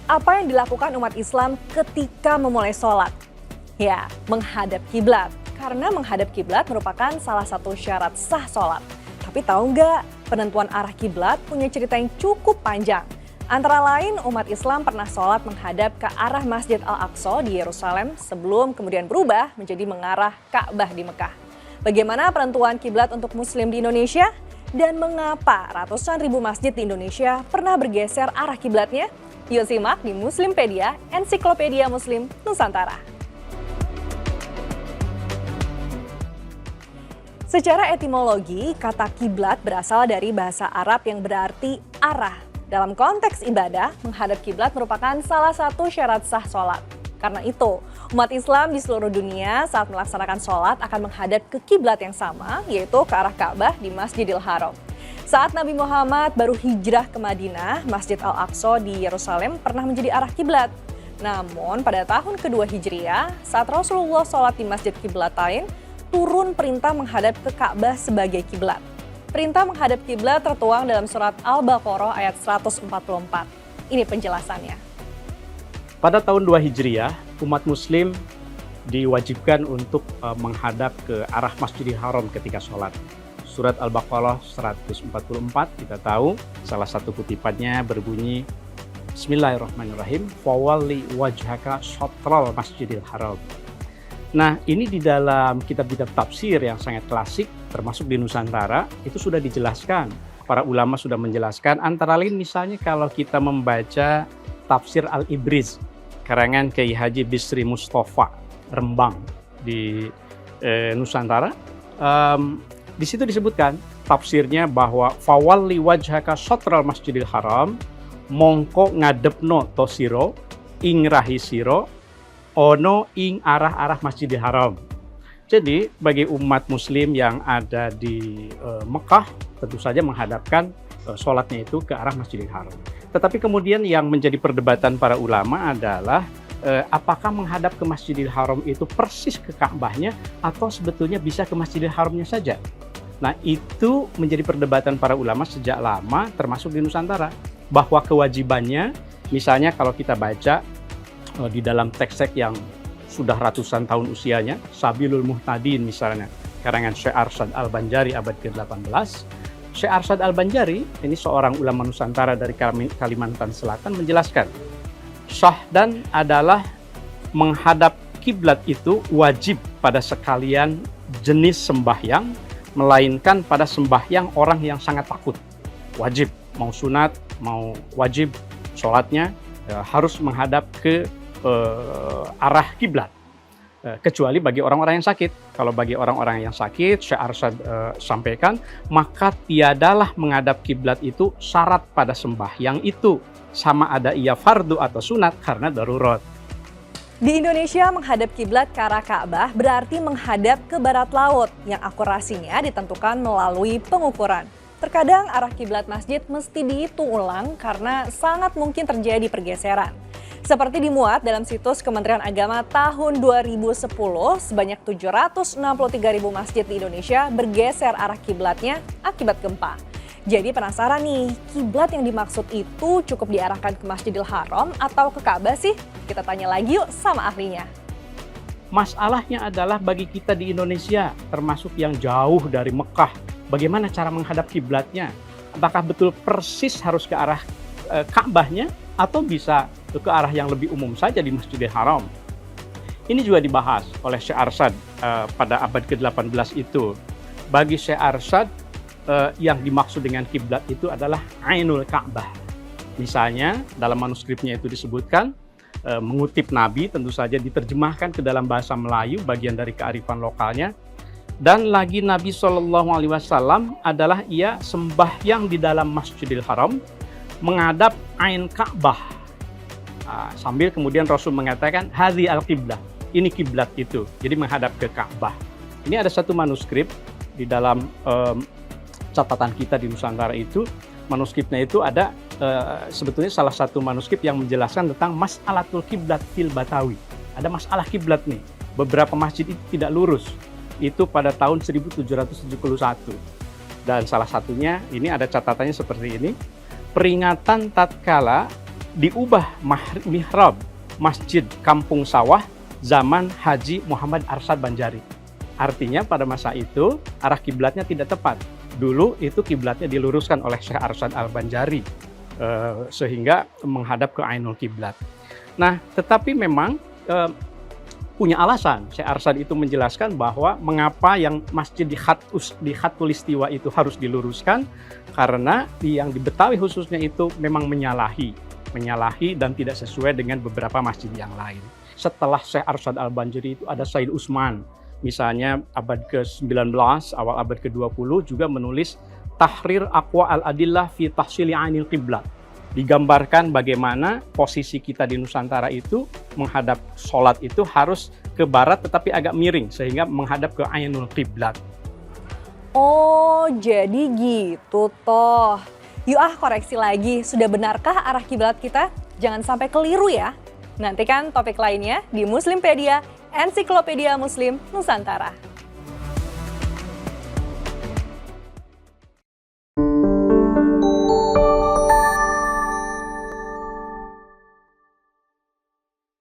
Apa yang dilakukan umat Islam ketika memulai sholat? Ya, menghadap kiblat. Karena menghadap kiblat merupakan salah satu syarat sah sholat. Tapi tahu nggak, penentuan arah kiblat punya cerita yang cukup panjang. Antara lain, umat Islam pernah sholat menghadap ke arah Masjid Al-Aqsa di Yerusalem sebelum kemudian berubah menjadi mengarah Ka'bah di Mekah. Bagaimana penentuan kiblat untuk Muslim di Indonesia? Dan mengapa ratusan ribu masjid di Indonesia pernah bergeser arah kiblatnya? Yuk simak di Muslimpedia, Ensiklopedia Muslim Nusantara. Secara etimologi, kata kiblat berasal dari bahasa Arab yang berarti arah. Dalam konteks ibadah, menghadap kiblat merupakan salah satu syarat sah sholat. Karena itu, umat Islam di seluruh dunia saat melaksanakan sholat akan menghadap ke kiblat yang sama, yaitu ke arah Ka'bah di Masjidil Haram. Saat Nabi Muhammad baru hijrah ke Madinah, Masjid Al-Aqsa di Yerusalem pernah menjadi arah kiblat. Namun pada tahun kedua Hijriah, saat Rasulullah sholat di Masjid Kiblatain, turun perintah menghadap ke Ka'bah sebagai kiblat. Perintah menghadap kiblat tertuang dalam surat Al-Baqarah ayat 144. Ini penjelasannya. Pada tahun 2 Hijriah, umat Muslim diwajibkan untuk menghadap ke arah Masjidil Haram ketika sholat. Surat Al-Baqarah 144 kita tahu salah satu kutipannya berbunyi Bismillahirrahmanirrahim fawalli wajhaka syatral Masjidil Haram. Nah, ini di dalam kitab-kitab tafsir yang sangat klasik termasuk di Nusantara itu sudah dijelaskan. Para ulama sudah menjelaskan antara lain misalnya kalau kita membaca tafsir Al-Ibriz karangan Kiai Haji Bisri Mustafa Rembang di Nusantara. Di situ disebutkan tafsirnya bahwa fawalli wajhaka syatral Masjidil Haram mongko ngadepno to sira ing rahi sira ono ing arah-arah Masjidil Haram. Jadi bagi umat muslim yang ada di Mekah tentu saja menghadapkan sholatnya itu ke arah Masjidil Haram. Tetapi kemudian yang menjadi perdebatan para ulama adalah apakah menghadap ke Masjidil Haram itu persis ke Ka'bahnya atau sebetulnya bisa ke Masjidil Haramnya saja. Nah, itu menjadi perdebatan para ulama sejak lama termasuk di Nusantara. Bahwa kewajibannya, misalnya kalau kita baca di dalam teks-teks yang sudah ratusan tahun usianya, Sabilul Muhtadin misalnya, karangan Syekh Arsyad Al-Banjari abad ke-18. Syekh Arsyad Al-Banjari, ini seorang ulama Nusantara dari Kalimantan Selatan menjelaskan, syahdan adalah menghadap kiblat itu wajib pada sekalian jenis sembahyang, melainkan pada sembahyang orang yang sangat takut. Wajib, mau sunat, mau wajib, sholatnya harus menghadap ke arah kiblat. Kecuali bagi orang-orang yang sakit. Kalau bagi orang-orang yang sakit, Syekh Arsyad sampaikan, maka tiadalah menghadap kiblat itu syarat pada sembahyang itu. Sama ada ia fardu atau sunat karena darurat. Di Indonesia, menghadap kiblat ke arah Ka'bah berarti menghadap ke barat laut yang akurasinya ditentukan melalui pengukuran. Terkadang arah kiblat masjid mesti dihitung ulang karena sangat mungkin terjadi pergeseran. Seperti dimuat dalam situs Kementerian Agama tahun 2010, sebanyak 763.000 masjid di Indonesia bergeser arah kiblatnya akibat gempa. Jadi penasaran nih, kiblat yang dimaksud itu cukup diarahkan ke Masjidil Haram atau ke Ka'bah sih? Kita tanya lagi yuk sama ahlinya. Masalahnya adalah bagi kita di Indonesia, termasuk yang jauh dari Mekah, bagaimana cara menghadap kiblatnya? Apakah betul persis harus ke arah Ka'bahnya atau bisa ke arah yang lebih umum saja di Masjidil Haram? Ini juga dibahas oleh Syekh Arsyad pada abad ke-18 itu. Bagi Syekh Arsyad, yang dimaksud dengan kiblat itu adalah Ainul Ka'bah. Misalnya dalam manuskripnya itu disebutkan, mengutip Nabi tentu saja diterjemahkan ke dalam bahasa Melayu, bagian dari kearifan lokalnya. Dan lagi Nabi SAW adalah ia sembahyang di dalam Masjidil Haram menghadap Ain Ka'bah. Sambil kemudian Rasul mengatakan hadzi al-qiblah, ini kiblat itu, jadi menghadap ke Ka'bah. Ini ada satu manuskrip di dalam catatan kita di Nusantara itu, manuskripnya itu ada sebetulnya salah satu manuskrip yang menjelaskan tentang mas'alatul kiblat fil Batawi. Ada masalah kiblat nih, beberapa masjid itu tidak lurus. Itu pada tahun 1771. Dan salah satunya, ini ada catatannya seperti ini, peringatan tatkala diubah mihrab Masjid Kampung Sawah zaman Haji Muhammad Arsyad Banjari. Artinya pada masa itu arah kiblatnya tidak tepat. Dulu itu kiblatnya diluruskan oleh Syekh Arsyad Al-Banjari sehingga menghadap ke Ainul Kiblat. Nah, tetapi memang punya alasan. Syekh Arsyad itu menjelaskan bahwa mengapa yang masjid di Khatulistiwa itu harus diluruskan, karena yang di Betawi khususnya itu memang menyalahi dan tidak sesuai dengan beberapa masjid yang lain. Setelah Syekh Arsyad Al-Banjari itu ada Said Usman, misalnya abad ke-19, awal abad ke-20 juga menulis Tahrir Aqwa Al-Adillah fi Tahsili Ainil Qiblat. Digambarkan bagaimana posisi kita di Nusantara itu menghadap sholat itu harus ke barat tetapi agak miring sehingga menghadap ke Ainul Qiblat. Oh, jadi gitu toh. Yuk koreksi lagi, sudah benarkah arah kiblat kita? Jangan sampai keliru ya. Nantikan topik lainnya di Muslimpedia, Ensiklopedia Muslim Nusantara.